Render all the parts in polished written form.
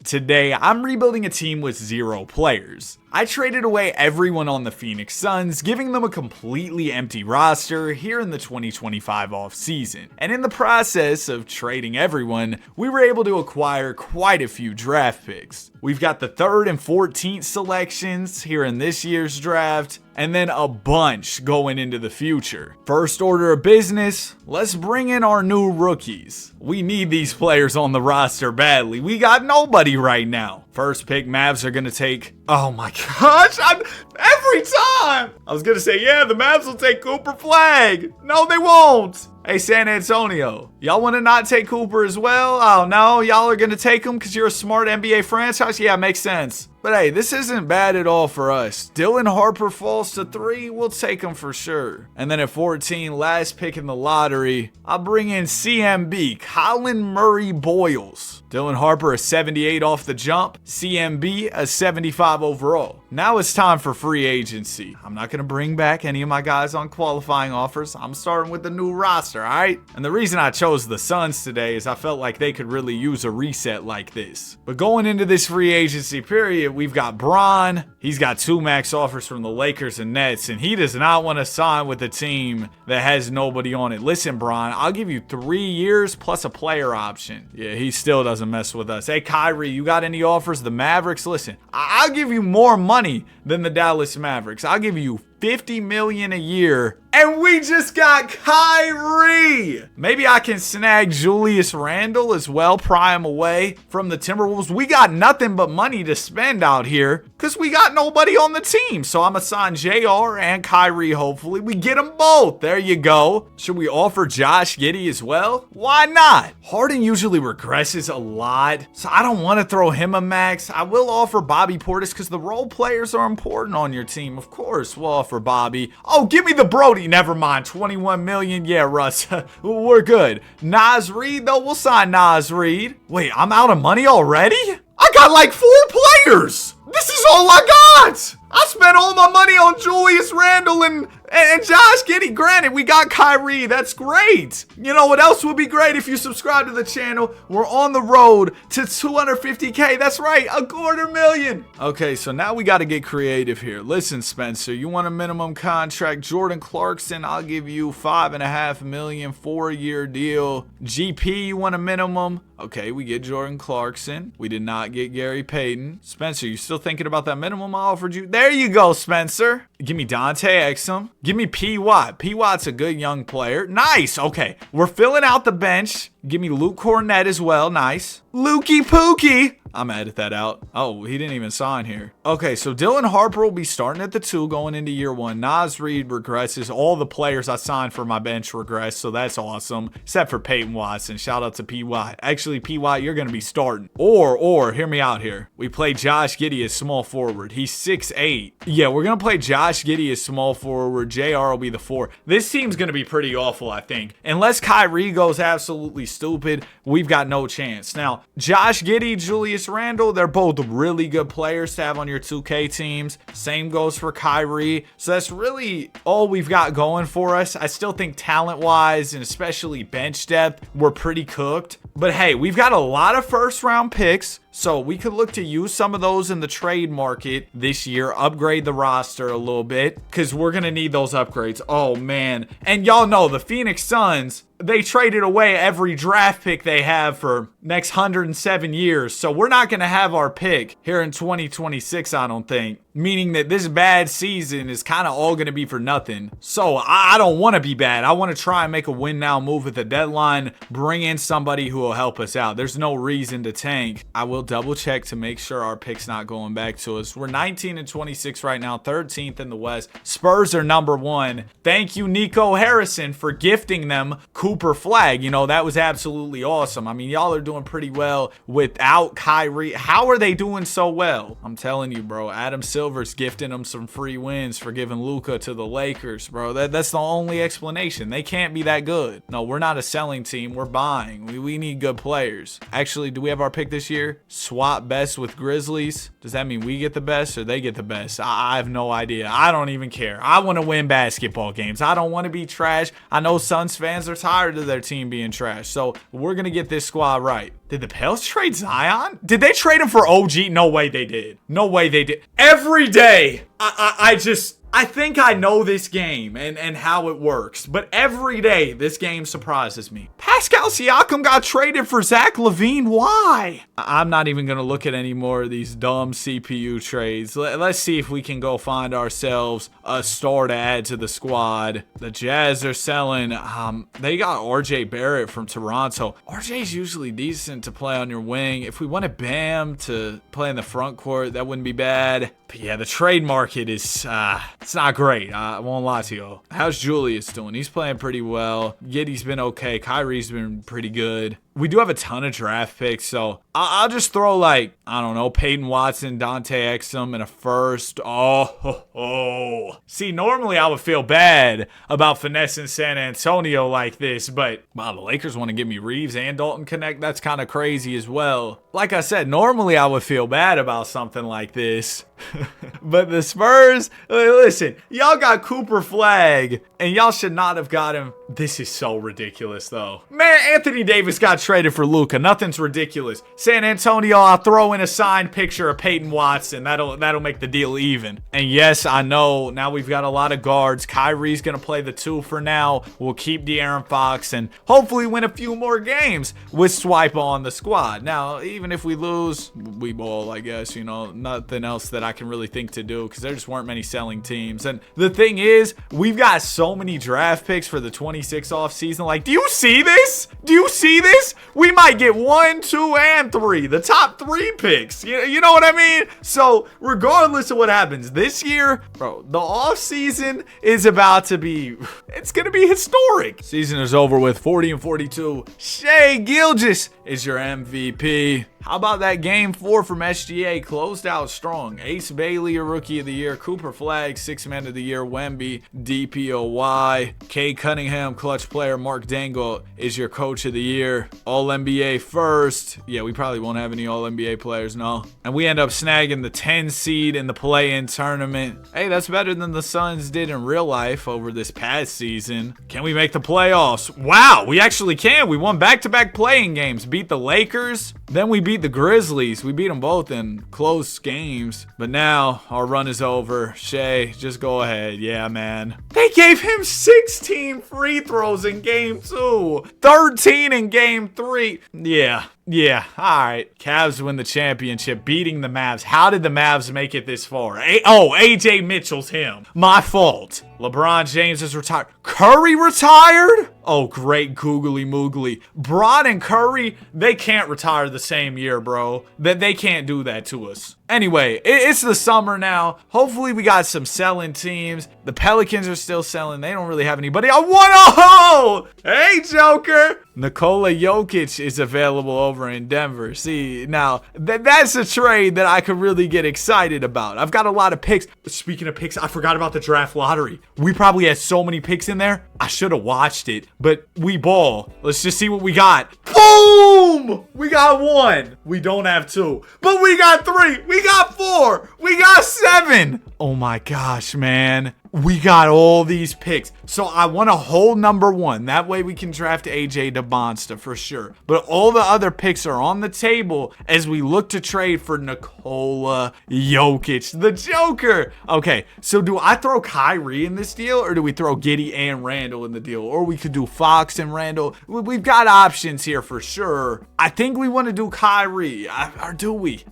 Today, I'm rebuilding a team with 0 players. I traded away everyone on the Phoenix Suns, giving them a completely empty roster here in the 2025 offseason. And in the process of trading everyone, we were able to acquire quite a few draft picks. We've got the 3rd and 14th selections here in this year's draft, and then a bunch going into the future. First order of business, let's bring in our new rookies. We need these players on the roster badly. We got nobody right now. First pick, Mavs are going to take... Oh my gosh, every time! I was going to say, yeah, the Mavs will take Cooper Flag. No, they won't. Hey, San Antonio, y'all want to not take Cooper as well? Oh, no, y'all are going to take him because you're a smart NBA franchise? Yeah, makes sense. But hey, this isn't bad at all for us. Dylan Harper falls to 3, we'll take him for sure. And then at 14, last pick in the lottery, I'll bring in CMB, Colin Murray Boyles. Dylan Harper a 78 off the jump, CMB a 75 overall. Now it's time for free agency. I'm not going to bring back any of my guys on qualifying offers. I'm starting with the new roster, all right? And the reason I chose the Suns today is I felt like they could really use a reset like this. But going into this free agency period, we've got Bron. He's got 2 max offers from the Lakers and Nets, and he does not want to sign with a team that has nobody on it. Listen, Bron, I'll give you 3 years plus a player option. Yeah, he still doesn't mess with us. Hey, Kyrie, you got any offers? The Mavericks? Listen, I'll give you more money than the Dallas Mavericks. I'll give you $50 million a year, and we just got Kyrie. Maybe I can snag Julius Randle as well, pry him away from the Timberwolves. We got nothing but money to spend out here because we got nobody on the team. So I'm going to sign JR and Kyrie, hopefully. We get them both. There you go. Should we offer Josh Giddey as well? Why not? Harden usually regresses a lot, so I don't want to throw him a max. I will offer Bobby Portis because the role players are important on your team. Of course, we'll offer Bobby. Oh, give me the Brody. Never mind. 21 million. Yeah, Russ. We're good. Naz Reid, though. We'll sign Naz Reid. Wait, I'm out of money already? I got like 4 players. This is all I got. I spent all my money on Julius Randle and Josh Giddey. Granted, we got Kyrie. That's great. You know what else would be great if you subscribe to the channel? We're on the road to 250K. That's right, $250,000. Okay, so now we got to get creative here. Listen, Spencer, you want a minimum contract? Jordan Clarkson, I'll give you $5.5 million, 4-year deal. GP, you want a minimum? Okay, we get Jordan Clarkson. We did not get Gary Payton. Spencer, you still thinking about that minimum I offered you? There you go, Spencer. Give me Dante Exum. Give me P. Watt. P. Watt's a good young player. Nice. Okay, we're filling out the bench. Give me Luke Cornett as well. Nice. Lukey Pookie. I'm gonna edit that out. Oh, he didn't even sign here. Okay, so Dylan Harper will be starting at the 2 going into year 1. Naz Reid regresses. All the players I signed for my bench regress, so that's awesome. Except for Peyton Watson. Shout out to P. Watt. Actually, P. Watt, you're gonna be starting. Or, hear me out here. We play Josh Giddey as small forward. He's 6'8". Yeah, we're gonna play Josh Giddey as small forward. JR will be the 4. This team's gonna be pretty awful, I think. Unless Kyrie goes absolutely stupid, we've got no chance. Now, Josh Giddey, Julius Randle, they're both really good players to have on your 2K teams. Same goes for Kyrie. So that's really all we've got going for us. I still think talent-wise and especially bench depth, we're pretty cooked. But hey, we've got a lot of first-round picks, so we could look to use some of those in the trade market this year, upgrade the roster a little bit, because we're going to need those upgrades. Oh, man. And y'all know the Phoenix Suns, they traded away every draft pick they have for next 107 years. So we're not going to have our pick here in 2026, I don't think. Meaning that this bad season is kind of all going to be for nothing. So I don't want to be bad. I want to try and make a win now move at the deadline. Bring in somebody who will help us out. There's no reason to tank. I will double check to make sure our pick's not going back to us. We're 19 and 26 right now, 13th in the West. Spurs are number 1. Thank you, Nico Harrison, for gifting them Cooper Flag. You know, that was absolutely awesome. I mean, y'all are doing pretty well without Kyrie. How are they doing so well? I'm telling you, bro. Adam Silver's gifting them some free wins for giving Luka to the Lakers, bro. That's the only explanation. They can't be that good. No, we're not a selling team. We're buying. We need good players. Actually, do we have our pick this year? swap best with Grizzlies. Does that mean we get the best or they get the best? I have no idea. I don't even care. I want to win basketball games. I don't want to be trash. I know Suns fans are tired of their team being trash. So we're going to get this squad right. Did the Pels trade Zion? Did they trade him for OG? No way they did. No way they did. Every day, I think I know this game and how it works, but every day this game surprises me. Pascal Siakam got traded for Zach LaVine. Why? I'm not even going to look at any more of these dumb CPU trades. Let's see if we can go find ourselves a star to add to the squad. The Jazz are selling. They got RJ Barrett from Toronto. RJ's usually decent to play on your wing. If we wanted Bam to play in the front court, that wouldn't be bad. But yeah, the trade market is, it's not great. I won't lie to you. How's Julius doing? He's playing pretty well. Giddy's been okay. Kyrie's been pretty good. We do have a ton of draft picks, so I'll just throw like, I don't know, Peyton Watson, Dante Exum, and a first. Oh. See, normally I would feel bad about finessing San Antonio like this, but wow, the Lakers want to give me Reeves and Dalton Connect. That's kind of crazy as well. Like I said, normally I would feel bad about something like this. But the Spurs, listen, y'all got Cooper Flag, and y'all should not have got him. This is so ridiculous, though. Man, Anthony Davis got traded for Luka. Nothing's ridiculous. San Antonio, I'll throw in a signed picture of Peyton Watson. That'll make the deal even. And yes, I know, now we've got a lot of guards. Kyrie's going to play the 2 for now. We'll keep De'Aaron Fox and hopefully win a few more games with Swipe on the squad. Now, even if we lose, we ball, I guess. You know, nothing else that I can really think to do because there just weren't many selling teams. And the thing is, we've got so many draft picks for the 26 offseason. Like, do you see this? Do you see this? We might get 1, 2, and 3. The top 3 picks. You know what I mean? So, regardless of what happens this year, bro, the offseason is about to be, it's going to be historic. Season is over with 40-42. Shai Gilgeous is your MVP. How about that game 4 from SGA? Closed out strong. Ace Bailey, your rookie of the year. Cooper Flag, 6th man of the year. Wemby, DPOY. K Cunningham, clutch player. Mark Dangle is your coach of the year. All NBA first. Yeah, we probably won't have any All NBA players, no. And we end up snagging the 10 seed in the play-in tournament. Hey, that's better than the Suns did in real life over this past season. Can we make the playoffs? Wow, we actually can. We won back-to-back playing games. Beat the Lakers. Then we beat the Grizzlies. We beat them both in close games. But now our run is over. Shai, just go ahead. Yeah, man. They gave him 16 free throws in game 2. 13 in game 3. Yeah, all right. Cavs win the championship, beating the Mavs. How did the Mavs make it this far? AJ Mitchell's him. My fault. LeBron James is retired. Curry retired? Oh, great googly moogly. Bron and Curry, they can't retire the same year, bro. They can't do that to us. Anyway, it's the summer now. Hopefully we got some selling teams. The Pelicans are still selling. They don't really have anybody. I want Hey, Joker. Nikola Jokic is available over in Denver. See, now, that's a trade that I could really get excited about. I've got a lot of picks. Speaking of picks, I forgot about the draft lottery. We probably had so many picks in there. I should have watched it, but we ball. Let's just see what we got. Boom! We got 1. We don't have 2, but we got 3. We got 4. We got 7. Oh my gosh, man. We got all these picks. So I want to hold number 1. That way we can draft AJ DeBonsta for sure. But all the other picks are on the table as we look to trade for Nikola Jokic, the Joker. Okay, so do I throw Kyrie in this deal or do we throw Giddey and Randall in the deal? Or we could do Fox and Randall. We've got options here for sure. I think we want to do Kyrie. Or do we?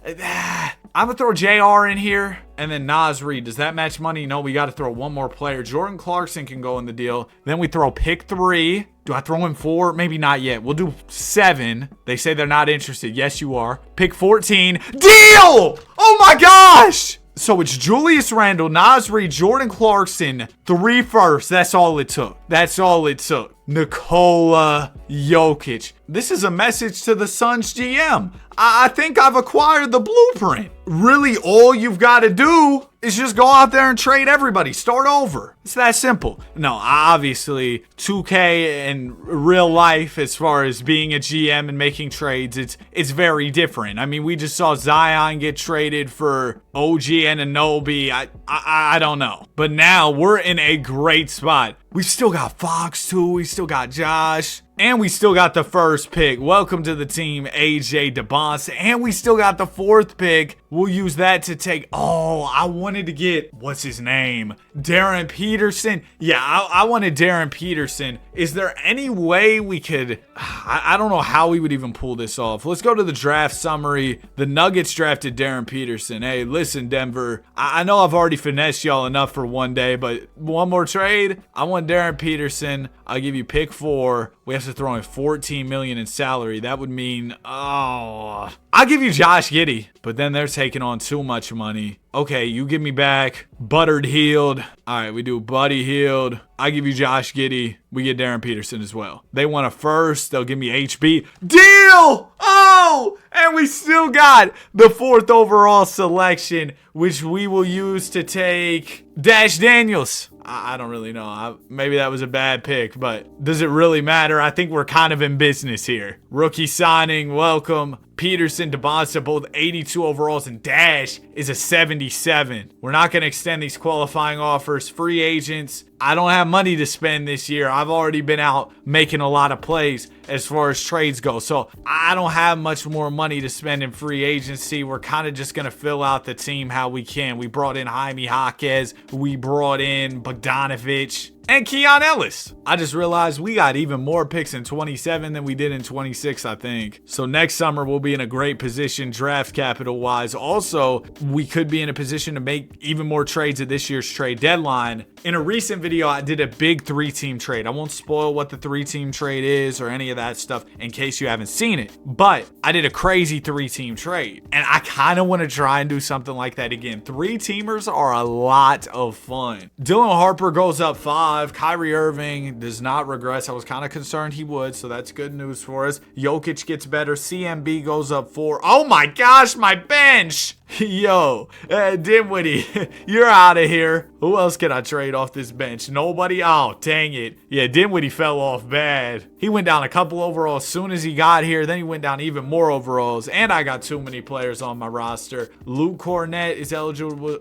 I'm going to throw JR in here and then Naz Reid. Does that match money? No, we got to throw one more player. Jordan Clarkson can go in the deal. Then we throw pick 3. Do I throw in 4? Maybe not yet. We'll do 7. They say they're not interested. Yes, you are. Pick 14. Deal! Oh my gosh! So it's Julius Randle, Naz Reid, Jordan Clarkson, 3 firsts. That's all it took. That's all it took. Nikola Jokic. This is a message to the Suns GM. I think I've acquired the blueprint. Really, all you've got to do is just go out there and trade everybody. Start over. It's that simple. No, obviously, 2K in real life, as far as being a GM and making trades, it's very different. I mean, we just saw Zion get traded for OG Anunoby. I don't know. But now we're in a great spot. We still got Fox, too. We still got Josh. And we still got the first pick. Welcome to the team, AJ DeBonce. And we still got the fourth pick. We'll use that to take... Oh, I wanted to get... What's his name? Darren Peterson. Yeah, I wanted Darren Peterson. Is there any way we could... I don't know how we would even pull this off. Let's go to the draft summary. The Nuggets drafted Darren Peterson. Hey, listen, Denver. I know I've already finessed y'all enough for one day, but one more trade. I want Darren Peterson. I'll give you pick 4. We have to throw in $14 million in salary. That would mean, I'll give you Josh Giddey, but then they're taking on too much money. Okay, you give me back Buttered Hield. All right, we do Buddy Hield. I give you Josh Giddey. We get Darren Peterson as well. They want a first. They'll give me HB. Deal! Oh! And we still got the 4th overall selection, which we will use to take Dash Daniels. I don't really know. Maybe that was a bad pick, but does it really matter? I think we're kind of in business here. Rookie signing, welcome. Peterson, DeBonce, both 82 overalls, and Dash is a 77. We're not going to extend these qualifying offers. Free agents. I don't have money to spend this year. I've already been out making a lot of plays as far as trades go. So I don't have much more money to spend in free agency. We're kind of just going to fill out the team how we can. We brought in Jaime Jaquez. We brought in Bogdanovich. And Keon Ellis. I just realized we got even more picks in 27 than we did in 26, I think. So next summer, we'll be in a great position draft capital-wise. Also, we could be in a position to make even more trades at this year's trade deadline. In a recent video, I did a big 3-team trade. I won't spoil what the 3-team trade is or any of that stuff in case you haven't seen it. But I did a crazy 3-team trade. And I kind of want to try and do something like that again. 3-teamers are a lot of fun. Dylan Harper goes up 5. Kyrie Irving does not regress. I was kind of concerned he would, so that's good news for us. Jokic gets better. CMB goes up 4. Oh my gosh, my bench! Yo, Dinwiddie, you're out of here. Who else can I trade off this bench? Nobody? Oh, dang it. Yeah, Dinwiddie fell off bad. He went down a couple overalls as soon as he got here. Then he went down even more overalls. And I got too many players on my roster. Luke Cornett is eligible.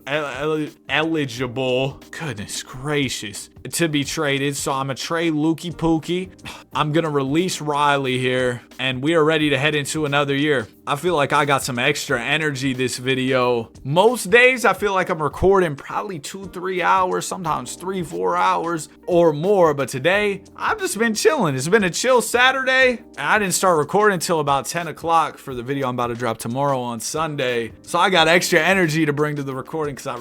Goodness gracious. To be traded. So I'm going to trade Lukey Pookie. I'm going to release Riley here. And we are ready to head into another year. I feel like I got some extra energy this video. Most days I feel like I'm recording probably 2-3 hours, sometimes 3-4 hours or more. But today I've just been chilling. It's been a chill Saturday. And I didn't start recording until about 10 o'clock for the video I'm about to drop tomorrow on Sunday. So I got extra energy to bring to the recording because I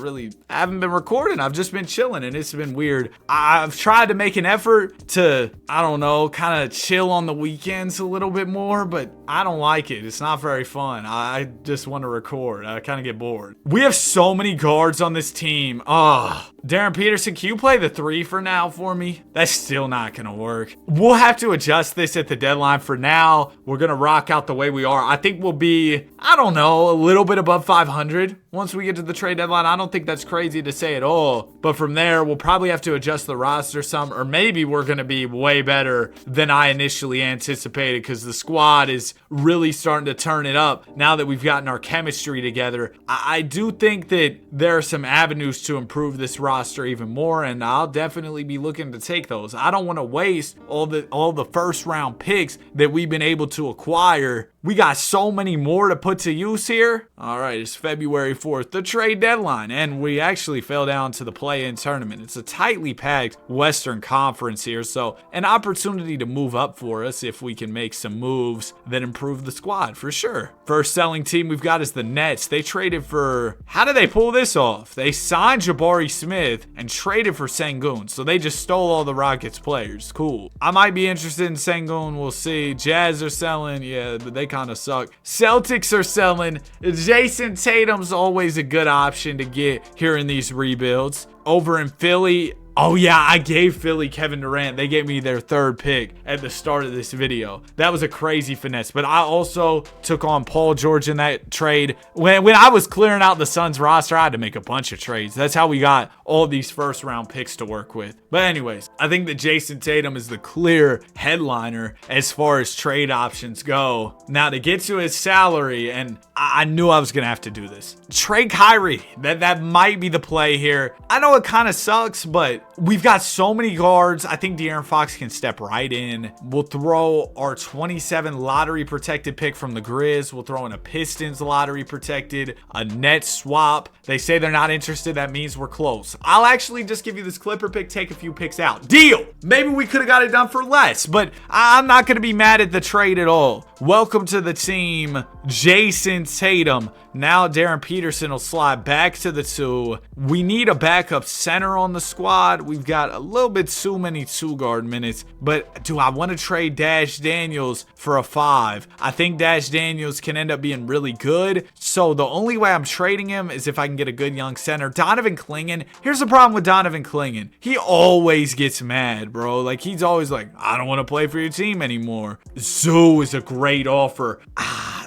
haven't been recording. I've just been chilling and it's been weird. I've tried to make an effort to, I don't know, kind of chill on the weekends a little bit more, but I don't like it. It's not very fun. I just want to record. I kind of get bored. We have so many guards on this team. Darren Peterson, can you play the 3 for now for me? That's still not going to work. We'll have to adjust this at the deadline. For now, we're going to rock out the way we are. I think we'll be, I don't know, a little bit above 500 once we get to the trade deadline. I don't think that's crazy to say at all. But from there, we'll probably have to adjust the roster some, or maybe we're going to be way better than I initially anticipated because the squad is really starting to turn it up now that we've gotten our chemistry together. I do think that there are some avenues to improve this roster even more, and I'll definitely be looking to take those. I don't want to waste all the first round picks that we've been able to acquire. We got so many more to put to use here. All right, it's February 4th, the trade deadline, and we actually fell down to the play-in tournament. It's a tightly packed Western Conference here, so an opportunity to move up for us if we can make some moves that improve the squad, for sure. First selling team we've got is the Nets. They traded for, how did they pull this off? They signed Jabari Smith and traded for Sengun, so they just stole all the Rockets players. Cool. I might be interested in Sengun, we'll see. Jazz are selling, yeah, but they kind of suck. Celtics are selling. Jason Tatum's always a good option to get here in these rebuilds. Over in Philly, Oh yeah, I gave Philly Kevin Durant. They gave me their 3rd pick at the start of this video. That was a crazy finesse. But I also took on Paul George in that trade. When I was clearing out the Suns roster, I had to make a bunch of trades. That's how we got all these 1st round picks to work with. But anyways, I think that Jason Tatum is the clear headliner as far as trade options go. Now to get to his salary, and I knew I was going to have to do this. Trade Kyrie. That might be the play here. I know it kind of sucks, but we've got so many guards. I think De'Aaron Fox can step right in. We'll throw our 27 lottery protected pick from the Grizz. We'll throw in a Pistons lottery protected, a Nets swap. They say they're not interested. That means we're close. I'll actually just give you this Clipper pick, take a few picks out. Deal. Maybe we could have got it done for less, but I'm not going to be mad at the trade at all. Welcome to the team, Jason Tatum. Now Darren Peterson will slide back to the 2. We need a backup center on the squad. We've got a little bit too many 2-guard minutes, but do I want to trade Dash Daniels for a 5? I think Dash Daniels can end up being really good, so the only way I'm trading him is if I can get a good young center. Donovan Clingan, here's the problem with Donovan Clingan. He always gets mad, bro. Like, he's always like, I don't want to play for your team anymore. Zoo is a great offer.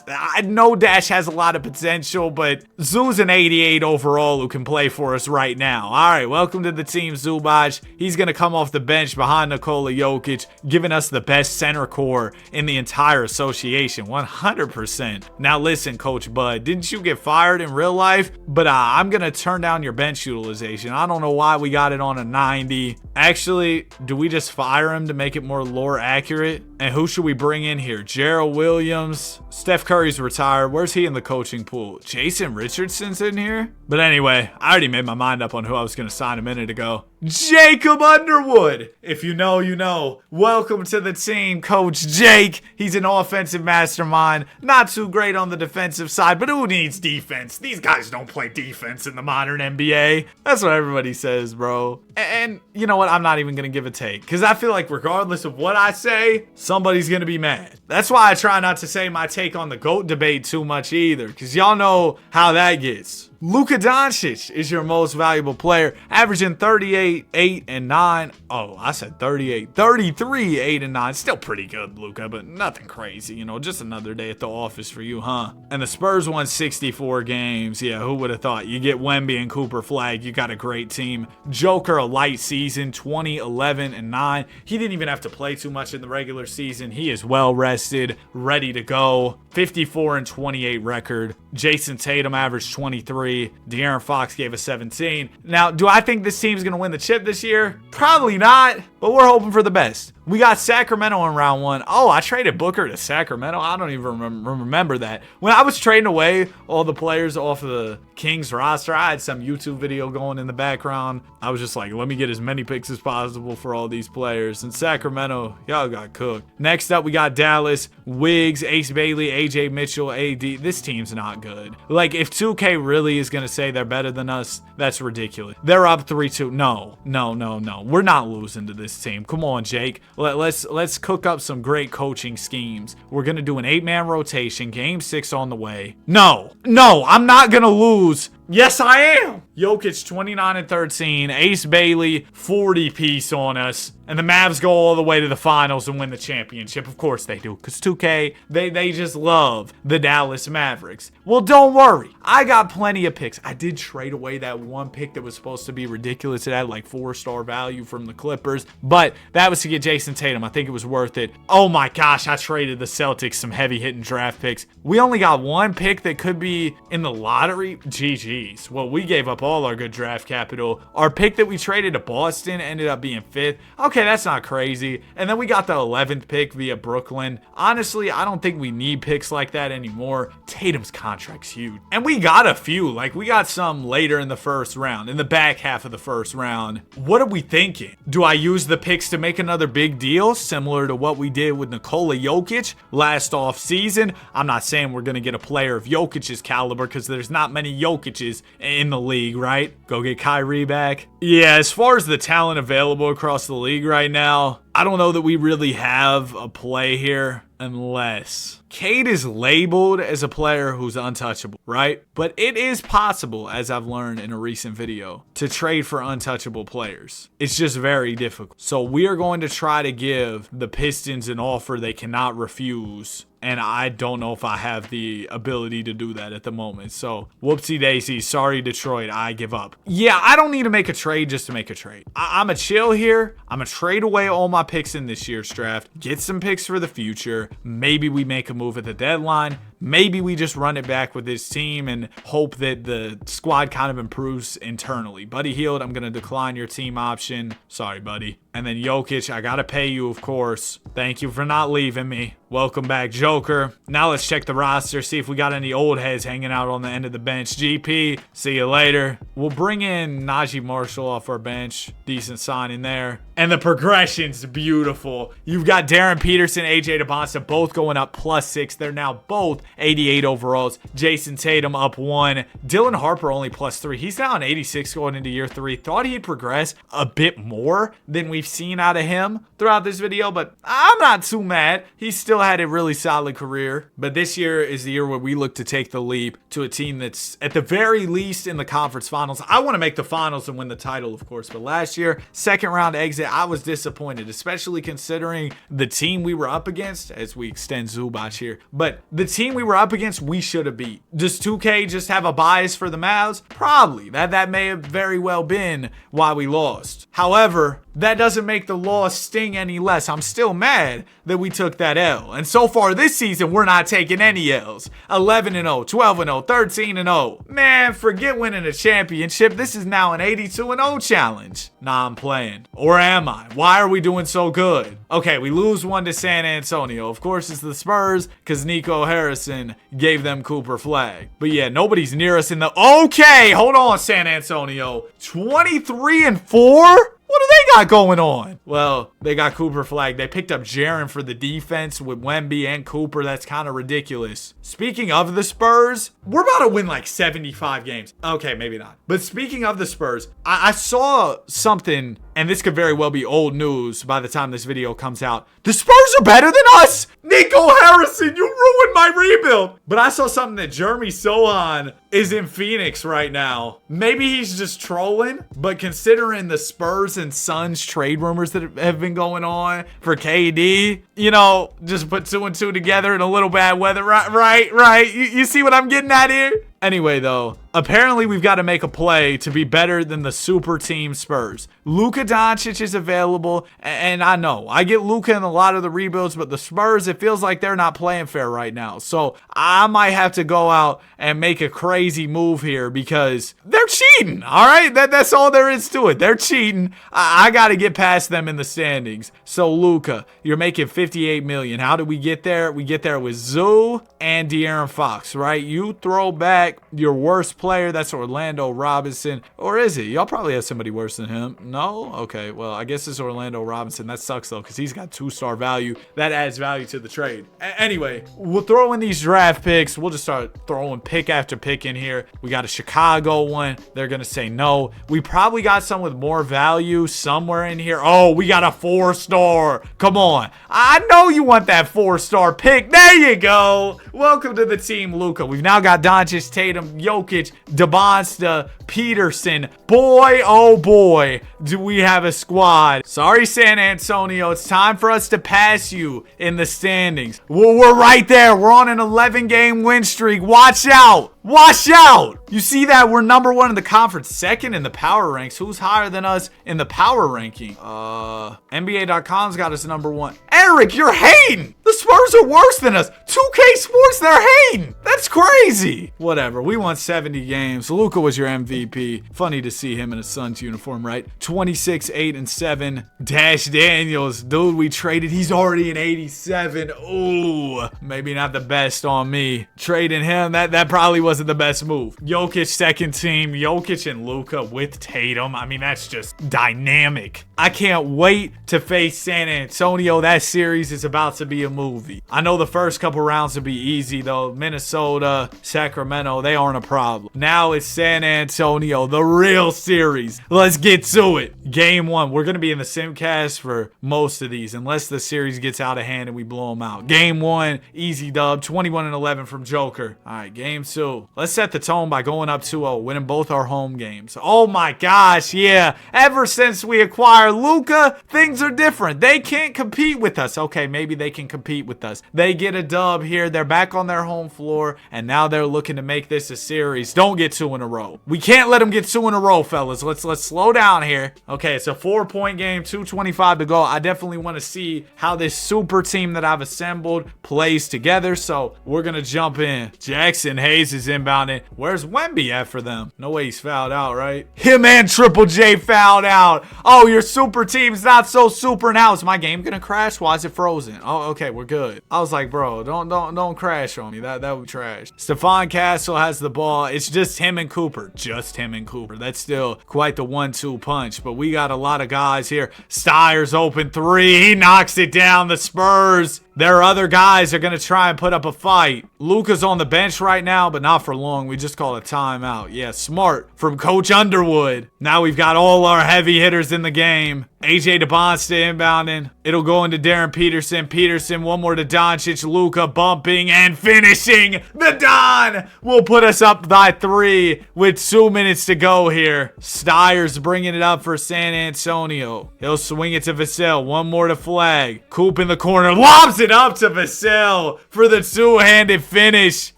I know Dash has a lot of potential, but Zoo's an 88 overall who can play for us right now. All right, welcome to the team, Zubac. He's going to come off the bench behind Nikola Jokic, giving us the best center core in the entire association, 100%. Now listen, Coach Bud, didn't you get fired in real life? But I'm going to turn down your bench utilization. I don't know why we got it on a 90. Actually, do we just fire him to make it more lore accurate? And who should we bring in here? Gerald Williams. Steph Curry's retired. Where's he in the coaching pool? Jason Richardson's in here? But anyway, I already made my mind up on who I was going to sign a minute ago. Jacob Underwood. If you know, you know. Welcome to the team, Coach Jake. He's an offensive mastermind. Not too great on the defensive side, but who needs defense? These guys don't play defense in the modern NBA. That's what everybody says, bro. And you know what? I'm not even going to give a take, because I feel like regardless of what I say, somebody's going to be mad. That's why I try not to say my take on the GOAT debate too much either, because y'all know how that gets. Luka Doncic is your most valuable player, averaging 38, 8, and 9. Oh, I said 38, 33, 8, and 9. Still pretty good, Luka, but nothing crazy. You know, just another day at the office for you, huh? And the Spurs won 64 games. Yeah, who would have thought? You get Wemby and Cooper Flag, you got a great team. Joker, a light season, 20, 11, and 9. He didn't even have to play too much in the regular season. He is well rested, ready to go. 54 and 28 record. Jason Tatum averaged 23. De'Aaron Fox gave us 17. Now, do I think this team's going to win the chip this year? Probably not, but we're hoping for the best. We got Sacramento in round 1. Oh, I traded Booker to Sacramento. I don't even remember that. When I was trading away all the players off of the Kings roster, I had some YouTube video going in the background. I was just like, let me get as many picks as possible for all these players. And Sacramento, y'all got cooked. Next up, we got Dallas, Wiggs, Ace Bailey, AJ Mitchell, AD. This team's not good. Like, if 2K really is going to say they're better than us, that's ridiculous. They're up 3-2. No. We're not losing to this team. Come on, Jake. Let's cook up some great coaching schemes. We're going to do an 8-man rotation. Game 6 on the way. No, I'm not going to lose. Yes, I am. Jokic 29 and 13. Ace Bailey 40 piece on us. And the Mavs go all the way to the finals and win the championship. Of course they do, because 2K, they just love the Dallas Mavericks. Well, don't worry. I got plenty of picks. I did trade away that one pick that was supposed to be ridiculous. It had like 4-star value from the Clippers. But that was to get Jason Tatum. I think it was worth it. Oh my gosh, I traded the Celtics some heavy-hitting draft picks. We only got one pick that could be in the lottery. GG's. Well, we gave up all our good draft capital. Our pick that we traded to Boston ended up being 5th. Okay, that's not crazy. And then we got the 11th pick via Brooklyn. Honestly, I don't think we need picks like that anymore. Tatum's contract's huge. And we got a few. Like, we got some later in the first round, in the back half of the first round. What are we thinking? Do I use the picks to make another big deal, similar to what we did with Nikola Jokic last off season? I'm not saying we're going to get a player of Jokic's caliber, because there's not many Jokic's in the league, right? Go get Kyrie back. Yeah, as far as the talent available across the league right now, I don't know that we really have a play here unless Cade is labeled as a player who's untouchable, right? But it is possible, as I've learned in a recent video, to trade for untouchable players. It's just very difficult. So we are going to try to give the Pistons an offer they cannot refuse. And I don't know if I have the ability to do that at the moment. So, whoopsie daisy. Sorry, Detroit. I give up. Yeah, I don't need to make a trade just to make a trade. I'm going to chill here. I'm going to trade away all my picks in this year's draft. Get some picks for the future. Maybe we make a move at the deadline. Maybe we just run it back with this team and hope that the squad kind of improves internally. Buddy Hield, I'm going to decline your team option. Sorry, buddy. And then Jokic, I got to pay you, of course. Thank you for not leaving me. Welcome back, Joker. Now let's check the roster, see if we got any old heads hanging out on the end of the bench. GP, see you later. We'll bring in Najee Marshall off our bench. Decent signing there. And the progression's beautiful. You've got Darren Peterson, AJ DeBonsta both going up +6. They're now both 88 overalls. Jason Tatum up 1. Dylan Harper only +3. He's now an 86 going into year 3. Thought he'd progress a bit more than we've seen out of him throughout this video, but I'm not too mad. He still had a really solid career. But this year is the year where we look to take the leap to a team that's at the very least in the conference finals. I want to make the finals and win the title, of course, but last year, second round exit, I was disappointed, especially considering the team we were up against, as we extend Zubac here, but the team we were up against, we should have beat. Does 2K just have a bias for the Mavs? Probably. That may have very well been why we lost. However, that doesn't make the loss sting any less. I'm still mad that we took that L. And so far this season, we're not taking any L's. 11-0, 12-0, 13-0. Man, forget winning a championship. This is now an 82-0 challenge. Nah, I'm playing. Or am I? Why are we doing so good? Okay, we lose one to San Antonio. Of course, it's the Spurs because Nico Harrison gave them Cooper Flag. But yeah, nobody's near us in the... Okay, hold on, San Antonio. 23-4? What do they got going on? Well, they got Cooper Flag. They picked up Jaren for the defense with Wemby and Cooper. That's kind of ridiculous. Speaking of the Spurs, we're about to win like 75 games. Okay, maybe not. But speaking of the Spurs, I saw something, and this could very well be old news by the time this video comes out. The Spurs are better than us! Nico Harrison, you ruined my rebuild! But I saw something that Jeremy Sohan is in Phoenix right now. Maybe he's just trolling, but considering the Spurs and Suns trade rumors that have been going on for KD, you know, just put 2 and 2 together in a little bad weather, right? You see what I'm getting at here? Anyway, though, apparently we've got to make a play to be better than the super team Spurs. Luka Doncic is available, and I know, I get Luka in a lot of the rebuilds, but the Spurs, it feels like they're not playing fair right now. So I might have to go out and make a crazy move here because they're cheating, all right? That's all there is to it. They're cheating. I got to get past them in the standings. So Luka, you're making $58 million. How did we get there? We get there with Zoo and De'Aaron Fox, right? You throw back your worst player, that's Orlando Robinson. Or is it? Y'all probably have somebody worse than him. No? Okay, well, I guess it's Orlando Robinson. That sucks, though, because he's got 2-star value. That adds value to the trade. Anyway, we'll throw in these draft picks. We'll just start throwing pick after pick in here. We got a Chicago one. They're going to say no. We probably got some with more value somewhere in here. Oh, we got a 4-star. Come on. I know you want that 4-star pick. There you go. Welcome to the team, Luka. We've now got Doncic, Tatum, Jokic, DeBonsta, Peterson. Boy, oh boy, do we have a squad. Sorry, San Antonio. It's time for us to pass you in the standings. We're right there. We're on an 11-game win streak. Watch out. Watch out! You see that? We're number 1 in the conference, 2nd in the power ranks. Who's higher than us in the power ranking? NBA.com's got us number 1. Eric, you're hating! The Spurs are worse than us. 2K Sports, they're hating! That's crazy! Whatever, we won 70 games. Luka was your MVP. Funny to see him in a Suns uniform, right? 26, 8, and 7. Dash Daniels, dude, we traded. He's already an 87. Ooh, maybe not the best on me. Trading him, that probably was wasn't the best move. Jokic second team, Jokic and Luka with Tatum. I mean, that's just dynamic. I can't wait to face San Antonio. That series is about to be a movie. I know the first couple rounds will be easy though. Minnesota, Sacramento, they aren't a problem. Now it's San Antonio, the real series. Let's get to it. Game 1. We're going to be in the simcast for most of these unless the series gets out of hand and we blow them out. Game 1, easy dub, 21-11 from Joker. All right, game 2. Let's set the tone by going up 2-0, winning both our home games. Oh my gosh, yeah. Ever since we acquired Luka, things are different. They can't compete with us. Okay, maybe they can compete with us. They get a dub here. They're back on their home floor, and now they're looking to make this a series. Don't get 2 in a row. We can't let them get 2 in a row, fellas. Let's slow down here. Okay, it's a 4-point game, 2:25 to go. I definitely want to see how this super team that I've assembled plays together, so we're going to jump in. Jackson Hayes is inbounding. Where's Wemby at for them? No way he's fouled out, right? Him and Triple J fouled out. Oh, your super team's not so super now. Is my game gonna crash? Why is it frozen? Oh, okay, we're good. I was like, bro, don't crash on me. That would be trash. Stephon Castle has the ball. It's just him and Cooper. Just him and Cooper. That's still quite the 1-2 punch, but we got a lot of guys here. Steyer's open 3. He knocks it down. The Spurs. Their other guys are going to try and put up a fight. Luka's on the bench right now, but not for long. We just call a timeout. Yeah, smart from Coach Underwood. Now we've got all our heavy hitters in the game. AJ DeBonsta inbounding. It'll go into Darren Peterson. Peterson, one more to Doncic. Luka bumping and finishing. The Don will put us up by 3 with 2 minutes to go here. Steyer's bringing it up for San Antonio. He'll swing it to Vassell. One more to Flag. Coop in the corner. Lobs it up to Vassell for the two-handed finish.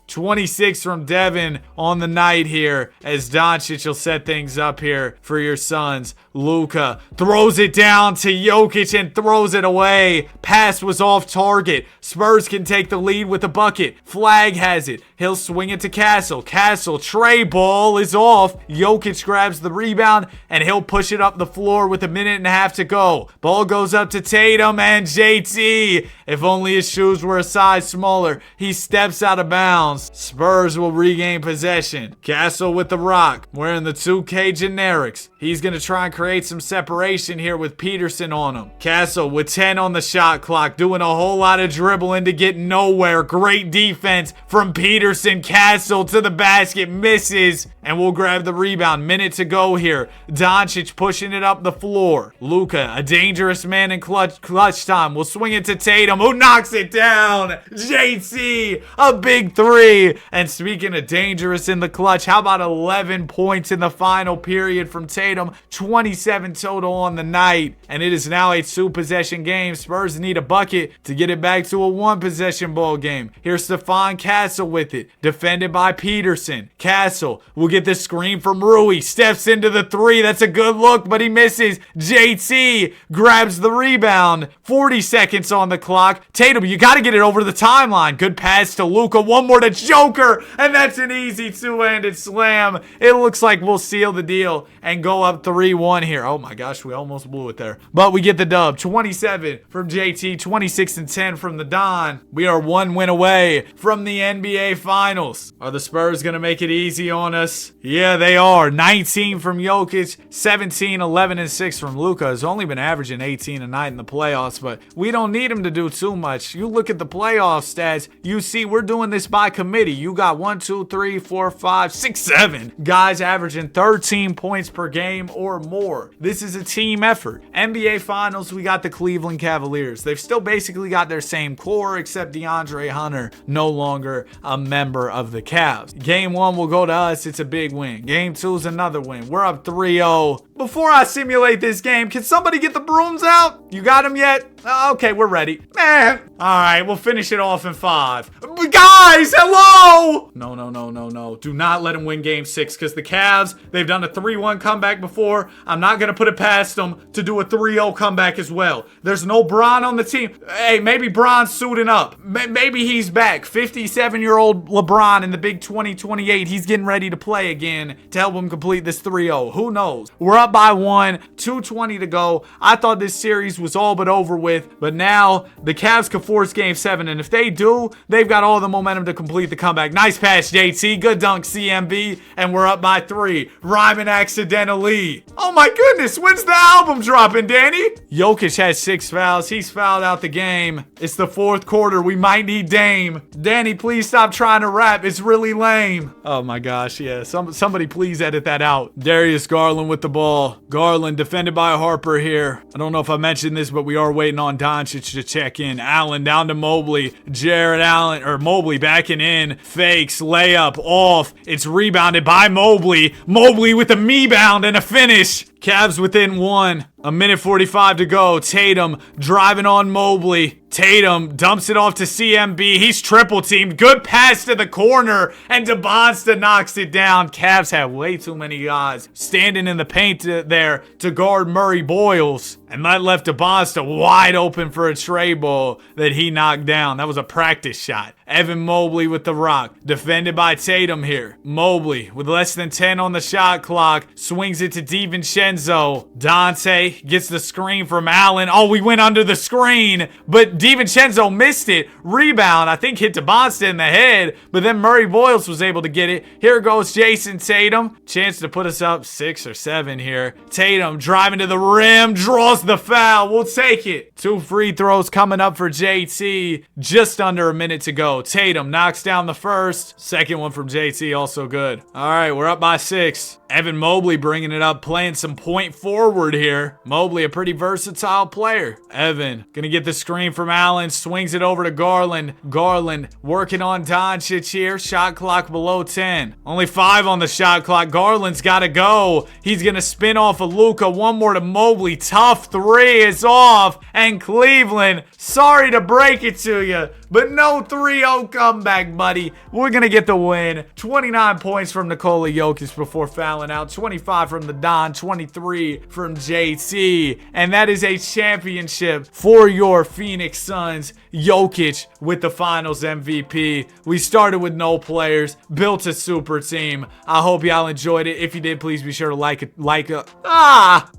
26 from Devin on the night here as Doncic will set things up here for your Suns. Luka throws it down to Jokic and throws it away. Pass was off target. Spurs can take the lead with a bucket. Flag has it. He'll swing it to Castle. Castle, tray ball is off. Jokic grabs the rebound and he'll push it up the floor with 1.5 to go. Ball goes up to Tatum and JT. If only his shoes were a size smaller. He steps out of bounds. Spurs will regain possession. Castle with the rock. Wearing the 2K generics. He's going to try and create some separation here with Peterson on him. Castle with 10 on the shot clock. Doing a whole lot of dribbling to get nowhere. Great defense from Peterson. Castle to the basket. Misses. And we'll grab the rebound. Minute to go here. Doncic pushing it up the floor. Luka, a dangerous man in clutch time. We'll swing it to Tatum, who knocks it down. JT, a big 3. And speaking of dangerous in the clutch, how about 11 points in the final period from Tatum? 27 total on the night. And it is now a 2-possession game. Spurs need a bucket to get it back to a 1-possession ball game. Here's Stephon Castle with it. Defended by Peterson. Castle will get the screen from Rui. Steps into the 3. That's a good look, but he misses. JT grabs the rebound. 40 seconds on the clock. Tatum, you got to get it over the timeline. Good pass to Luka. One more to Joker. And that's an easy 2-handed slam. It looks like we'll seal the deal and go up 3-1 here. Oh my gosh, we almost blew it there. But we get the dub. 27 from JT. 26 and 10 from the Don. We are 1 win away from the NBA Finals. Are the Spurs going to make it easy on us? Yeah, they are. 19 from Jokic, 17, 11, and 6 from Luka. Has only been averaging 18 a night in the playoffs, but we don't need him to do too much. You look at the playoff stats, you see we're doing this by committee. You got 1, 2, 3, 4, 5, 6, 7 guys averaging 13 points per game or more. This is a team effort. NBA Finals, we got the Cleveland Cavaliers. They've still basically got their same core, except DeAndre Hunter no longer a member of the Cavs. Game 1 will go to us. It's a big win. Game 2 is another win. We're up 3-0. Before I simulate this game, can somebody get the brooms out? You got them yet? Okay, we're ready. All right, we'll finish it off in 5. Guys, hello! No. Do not let them win game 6 because the Cavs, they've done a 3-1 comeback before. I'm not going to put it past them to do a 3-0 comeback as well. There's no Bron on the team. Hey, maybe Bron's suiting up. Maybe he's back. 57-year-old LeBron in the big 2028. He's getting ready to play again to help him complete this 3-0. Who knows? We're up by 1. 2:20 to go. I thought this series was all but over with, but now the Cavs could force game 7, and if they do, they've got all the momentum momentum to complete the comeback. Nice pass, JT. Good dunk, CMB. And we're up by 3. Ryman accidentally. Oh my goodness, when's the album dropping, Danny? Jokic has 6 fouls. He's fouled out the game. It's the 4th quarter. We might need Dame. Danny, please stop trying to rap. It's really lame. Oh my gosh, yeah. Somebody please edit that out. Darius Garland with the ball. Garland defended by Harper here. I don't know if I mentioned this, but we are waiting on Doncic to check in. Allen down to Mobley. Jared Allen, or Mobley backing in. Fakes, layup, off. It's rebounded by Mobley. Mobley with a me-bound and a finish. Cavs within 1. A minute 45 to go. Tatum driving on Mobley. Tatum dumps it off to CMB. He's triple teamed. Good pass to the corner. And DeBonsta knocks it down. Cavs have way too many guys standing in the paint there to guard Murray Boyles. And that left DeBonsta wide open for a tray ball that he knocked down. That was a practice shot. Evan Mobley with the rock. Defended by Tatum here. Mobley with less than 10 on the shot clock. Swings it to DiVincenzo. Dante gets the screen from Allen. Oh, we went under the screen. But DiVincenzo missed it. Rebound, I think, hit DeBonsta in the head. But then Murray Boyles was able to get it. Here goes Jason Tatum. Chance to put us up 6 or 7 here. Tatum driving to the rim. Draws the foul. We'll take it. 2 free throws coming up for JT. Just under a minute to go. Tatum knocks down the first. Second one from JT, also good. All right, we're up by 6. Evan Mobley bringing it up, playing some point forward here. Mobley, a pretty versatile player. Evan gonna get the screen from Allen, swings it over to Garland. Garland working on Doncic here. Shot clock below 10. Only 5 on the shot clock. Garland's gotta go. He's gonna spin off of Luka. One more to Mobley. Tough 3 is off. And Cleveland, sorry to break it to you, but no 3-0 comeback, buddy. We're gonna get the win. 29 points from Nikola Jokic before fouling out. 25 from the Don, 23 from JT. And that is a championship for your Phoenix Suns. Jokic with the finals MVP. We started with no players, built a super team. I hope y'all enjoyed it. If you did, please be sure to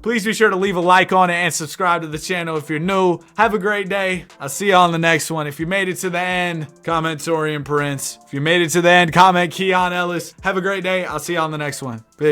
please be sure to leave a like on it and subscribe to the channel if you're new. Have a great day. I'll see you on the next one. If you made it to the end, comment Torian Prince. If you made it to the end, comment Keon Ellis. Have a great day. I'll see you on the next one. Peace.